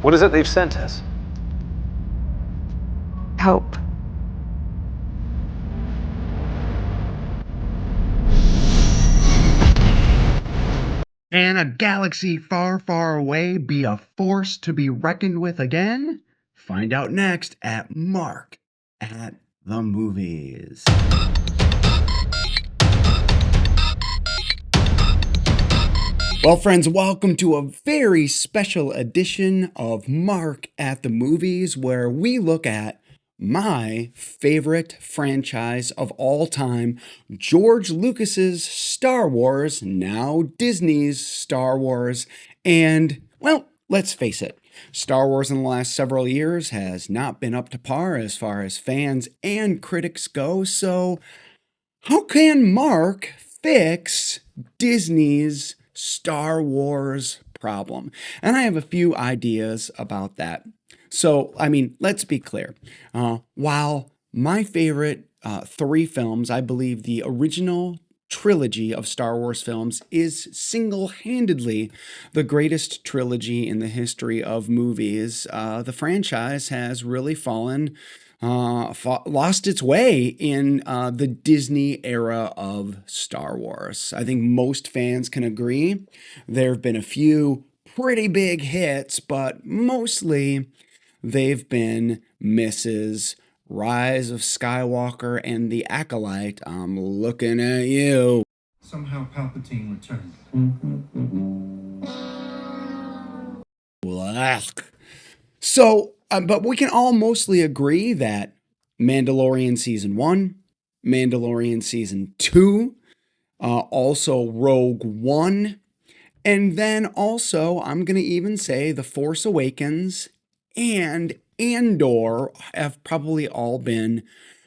What is it they've sent us? Hope. Can a galaxy far, far away be a force to be reckoned with again? Find out next at Mark at the Movies. Well, friends, welcome to a very special edition of Mark at the Movies, where we look at my favorite franchise of all time, George Lucas's Star Wars, now Disney's Star Wars. And, well, let's face it, Star Wars in the last several years has not been up to par as far as fans and critics go. So, how can Mark fix Disney's Star Wars problem? And I have a few ideas about that. So, let's be clear. While my favorite three films, I believe the original trilogy of Star Wars films is single-handedly the greatest trilogy in the history of movies, the franchise has really lost its way in the Disney era of Star Wars. I think most fans can agree. There have been a few pretty big hits, but mostly they've been misses. Rise of Skywalker and the Acolyte. I'm looking at you. Somehow Palpatine returned. Blech. So, but we can all mostly agree that Mandalorian Season 1, Mandalorian Season 2, also Rogue One, and then also, I'm going to even say The Force Awakens and Andor have probably all been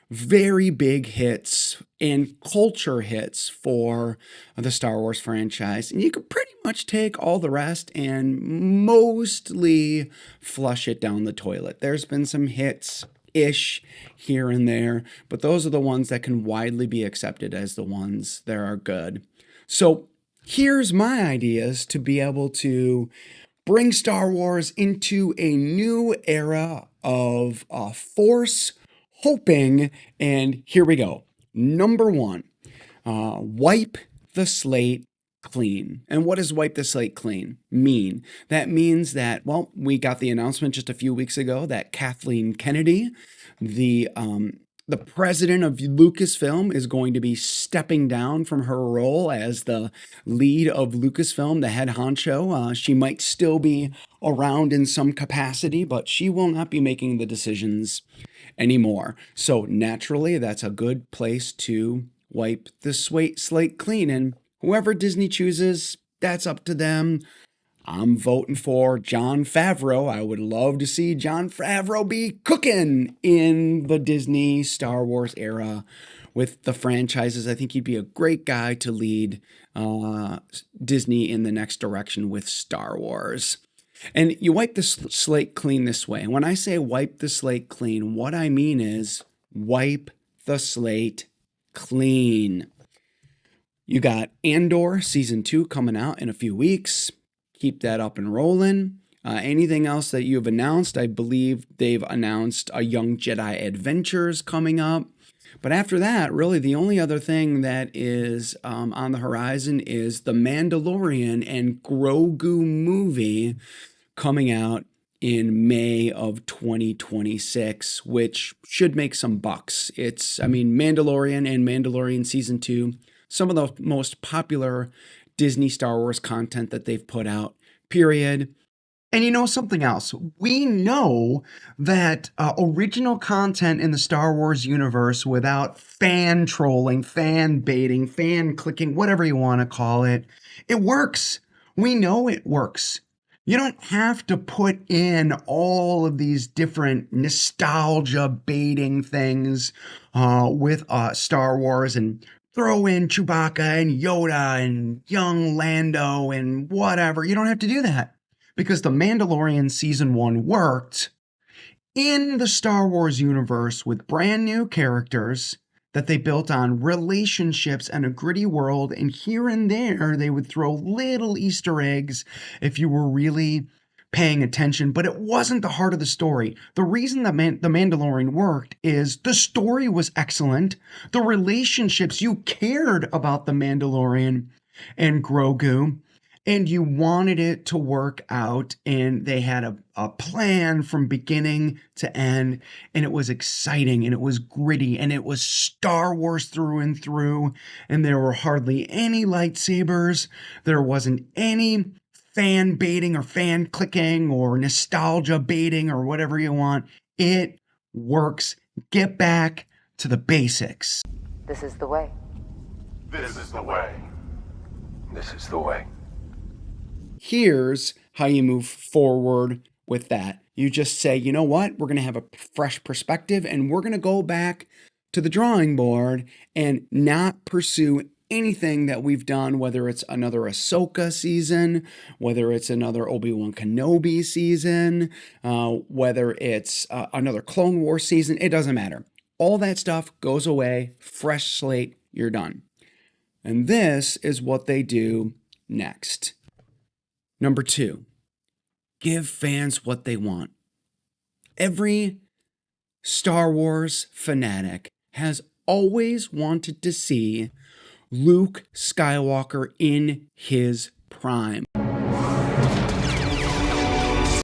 very big hits and culture hits for the Star Wars franchise. And you could pretty much take all the rest and mostly flush it down the toilet. There's been some hits-ish here and there, but those are the ones that can widely be accepted as the ones that are good. So here's my ideas to be able to bring Star Wars into a new era of force hoping, and here we go. Number one, wipe the slate clean. And what does wipe the slate clean mean? That means that, well, we got the announcement just a few weeks ago that Kathleen Kennedy, the president of Lucasfilm, is going to be stepping down from her role as the lead of Lucasfilm, the head honcho. She might still be around in some capacity, but she will not be making the decisions anymore. So naturally, that's a good place to wipe the slate clean. And whoever Disney chooses, that's up to them. I'm voting for Jon Favreau. I would love to see Jon Favreau be cooking in the Disney Star Wars era with the franchises. I think he'd be a great guy to lead Disney in the next direction with Star Wars. And you wipe the slate clean this way. And when I say wipe the slate clean, what I mean is wipe the slate clean. You got Andor Season 2 coming out in a few weeks. Keep that up and rolling. Anything else that you've announced? I believe they've announced a Young Jedi Adventures coming up. But after that, really the only other thing that is on the horizon is the Mandalorian and Grogu movie coming out in May of 2026, which should make some bucks. Mandalorian and Mandalorian Season 2, some of the most popular Disney Star Wars content that they've put out, period. And you know something else? We know that original content in the Star Wars universe without fan trolling, fan baiting, fan clicking, whatever you want to call it, it works. We know it works. You don't have to put in all of these different nostalgia baiting things with Star Wars and throw in Chewbacca and Yoda and young Lando and whatever. You don't have to do that because The Mandalorian Season 1 worked in the Star Wars universe with brand new characters that they built on relationships and a gritty world, and here and there they would throw little Easter eggs if you were really paying attention, but it wasn't the heart of the story. The reason that The Mandalorian worked is the story was excellent. The relationships, you cared about the Mandalorian and Grogu, and you wanted it to work out, and they had a plan from beginning to end, and it was exciting, and it was gritty, and it was Star Wars through and through, and there were hardly any lightsabers. There wasn't any fan baiting or fan clicking or nostalgia baiting or whatever you want. It works. Get back to the basics. This is the way. This is the way. This is the way. Here's how you move forward with that. You just say, you know what? We're going to have a fresh perspective, and we're going to go back to the drawing board and not pursue anything that we've done, whether it's another Ahsoka season, whether it's another Obi-Wan Kenobi season, whether it's another Clone Wars season. It doesn't matter. All that stuff goes away, fresh slate, you're done. And this is what they do next. Number 2, give fans what they want. Every Star Wars fanatic has always wanted to see Luke Skywalker in his prime.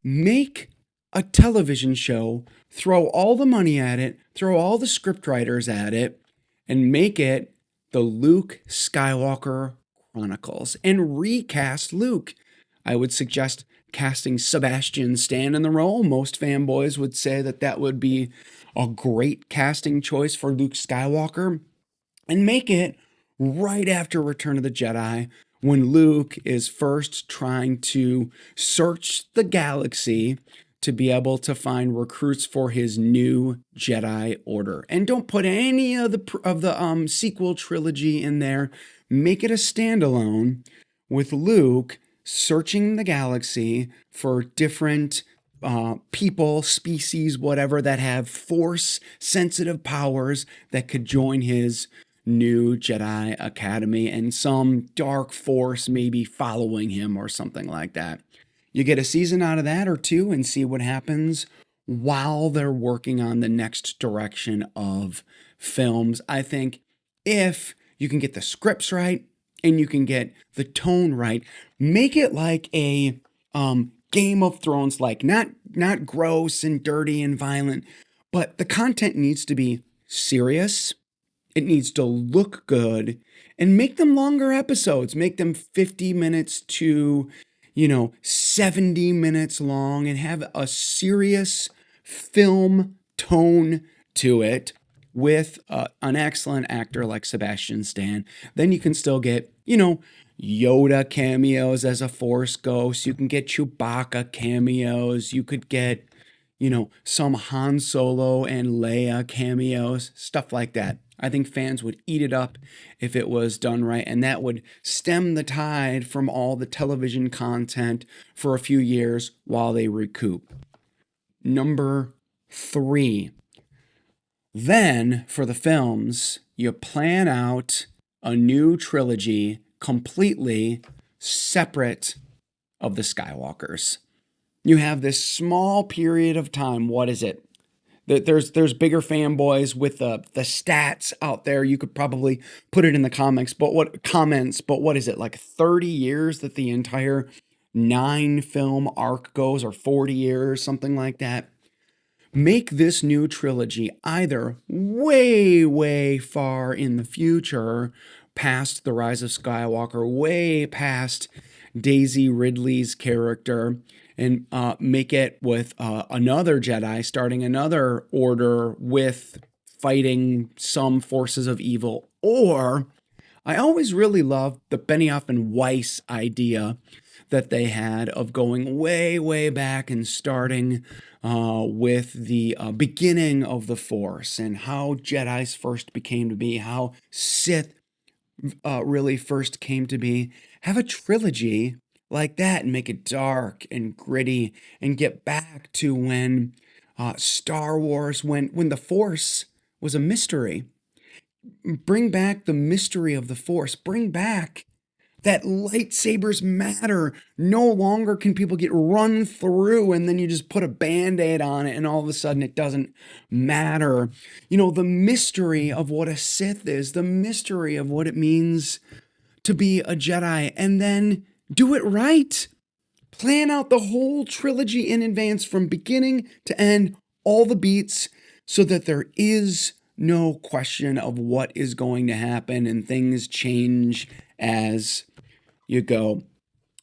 Make a television show, throw all the money at it, throw all the scriptwriters at it, and make it the Luke Skywalker Chronicles, and recast Luke. I would suggest casting Sebastian Stan in the role. Most fanboys would say that that would be a great casting choice for Luke Skywalker, and make it right after Return of the Jedi, when Luke is first trying to search the galaxy to be able to find recruits for his new Jedi Order. And don't put any of the sequel trilogy in there. Make it a standalone with Luke searching the galaxy for different people, species, whatever, that have force-sensitive powers that could join his new Jedi Academy, and some dark force maybe following him or something like that. You get a season out of that or 2 and see what happens while they're working on the next direction of films. I think if you can get the scripts right and you can get the tone right, make it like a Game of Thrones, like not gross and dirty and violent, but the content needs to be serious. It needs to look good, and make them longer episodes. Make them 50 minutes to, 70 minutes long, and have a serious film tone to it with an excellent actor like Sebastian Stan. Then you can still get, Yoda cameos as a Force ghost. You can get Chewbacca cameos. You could get, some Han Solo and Leia cameos, stuff like that. I think fans would eat it up if it was done right, and that would stem the tide from all the television content for a few years while they recoup. Number 3. Then, for the films, you plan out a new trilogy completely separate of the Skywalkers. You have this small period of time. What is it? There's bigger fanboys with the stats out there. You could probably put it in the comments, but what is it, like 30 years that the entire 9-film arc goes, or 40 years, something like that? Make this new trilogy either way, way far in the future, past The Rise of Skywalker, way past Daisy Ridley's character, and make it with another Jedi starting another order with fighting some forces of evil. Or, I always really loved the Benioff and Weiss idea that they had of going way, way back and starting with the beginning of the Force and how Jedis first became to be, how Sith really first came to be. Have a trilogy like that and make it dark and gritty, and get back to when Star Wars, when the Force was a mystery. Bring back the mystery of the Force. Bring back that lightsabers matter. No longer can people get run through and then you just put a band-aid on it and all of a sudden it doesn't matter. You know, the mystery of what a Sith is, the mystery of what it means to be a Jedi, and then do it right. Plan out the whole trilogy in advance from beginning to end, all the beats, so that there is no question of what is going to happen and things change as you go.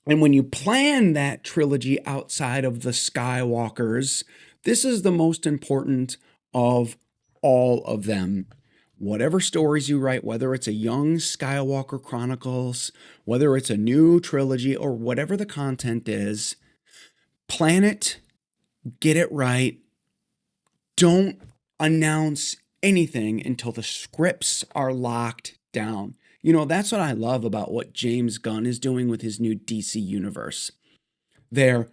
And when you plan that trilogy outside of the Skywalkers, this is the most important of all of them. Whatever stories you write, whether it's a young Skywalker Chronicles, whether it's a new trilogy, or whatever the content is, plan it, get it right. Don't announce anything until the scripts are locked down. You know, that's what I love about what James Gunn is doing with his new DC universe. They're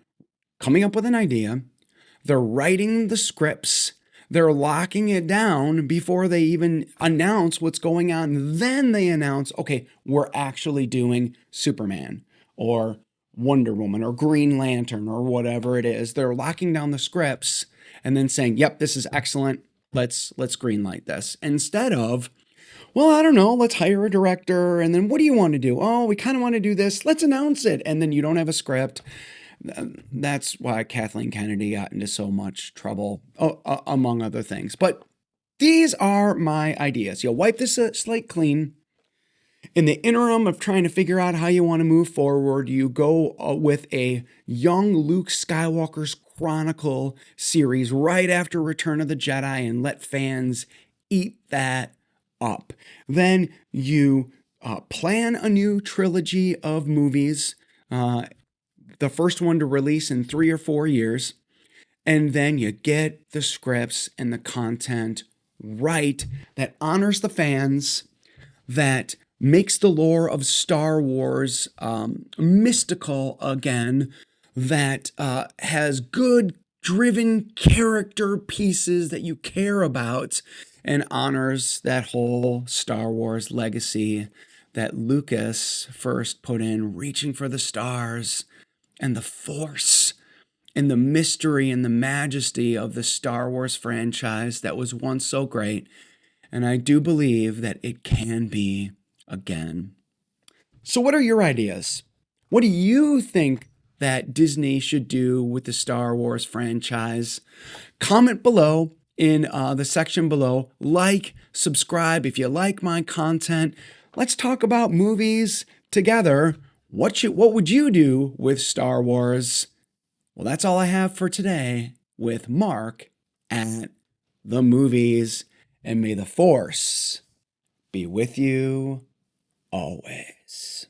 coming up with an idea, they're writing the scripts, they're locking it down before they even announce what's going on. Then they announce, okay, we're actually doing Superman or Wonder Woman or Green Lantern or whatever it is. They're locking down the scripts and then saying, yep, this is excellent. Let's greenlight this. Instead of, well, I don't know, let's hire a director. And then what do you want to do? Oh, we kind of want to do this. Let's announce it. And then you don't have a script. That's why Kathleen Kennedy got into so much trouble, among other things. But these are my ideas. You'll wipe this slate clean. In the interim of trying to figure out how you want to move forward, you go with a young Luke Skywalker's Chronicle series right after Return of the Jedi and let fans eat that up. Then you plan a new trilogy of movies, the first one to release in 3 or 4 years, and then you get the scripts and the content right that honors the fans, that makes the lore of Star Wars mystical again, that has good driven character pieces that you care about, and honors that whole Star Wars legacy that Lucas first put in, reaching for the stars and the Force and the mystery and the majesty of the Star Wars franchise that was once so great. And I do believe that it can be again. So what are your ideas? What do you think that Disney should do with the Star Wars franchise? Comment below in the section below. Like, subscribe if you like my content. Let's talk about movies together. What would you do with Star Wars? Well, that's all I have for today with Mark at the movies. And may the Force be with you always.